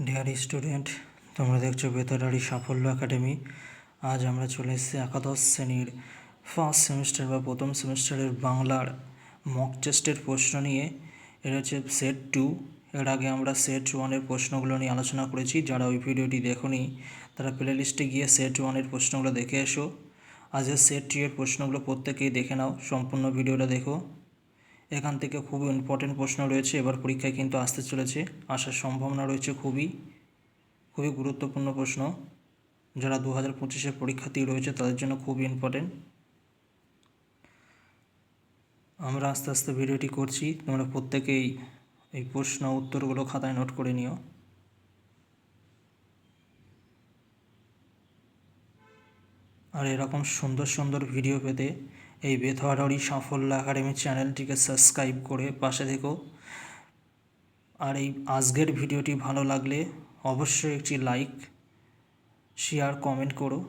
Dear student, তোমরা দেখছো বেতারারি সাফল্য একাডেমি। আজ আমরা চলে এসেছি একাদশ শ্রেণীর ফার্স্ট সেমিস্টার বা প্রথম সেমিস্টারের বাংলার মক টেস্টের প্রশ্ন নিয়ে। এটা হচ্ছে সেট 2। এর আগে আমরা সেট 1-এর প্রশ্নগুলো নিয়ে আলোচনা করেছি। যারা ওই ভিডিওটি দেখোনি তারা প্লে লিস্টে গিয়ে সেট 1-এর প্রশ্নগুলো দেখে এসো। আজকের সেট 2-এর প্রশ্নগুলো প্রত্যেকেই দেখে নাও, সম্পূর্ণ ভিডিওটা দেখো। এখান থেকে খুবই ইম্পর্টেন্ট প্রশ্ন রয়েছে, এবার পরীক্ষায় কিন্তু আসতে চলেছে, আসার সম্ভাবনা রয়েছে। খুবই গুরুত্বপূর্ণ প্রশ্ন, যারা 2025-এর পরীক্ষার্থী রয়েছে তাদের জন্য খুবই ইম্পর্টেন্ট। আমরা আস্তে আস্তে ভিডিওটি করছি, তোমরা প্রত্যেকেই এই প্রশ্ন উত্তরগুলো খাতায় নোট করে নিও। আর এরকম সুন্দর সুন্দর ভিডিও পেতে এই বেতারারি সাফল্য একাডেমি চ্যানেলটিকে সাবস্ক্রাইব করে পাশে থেকো। আর এই আজকের ভিডিওটি ভালো লাগলে অবশ্যই একটি লাইক, শেয়ার, কমেন্ট করো।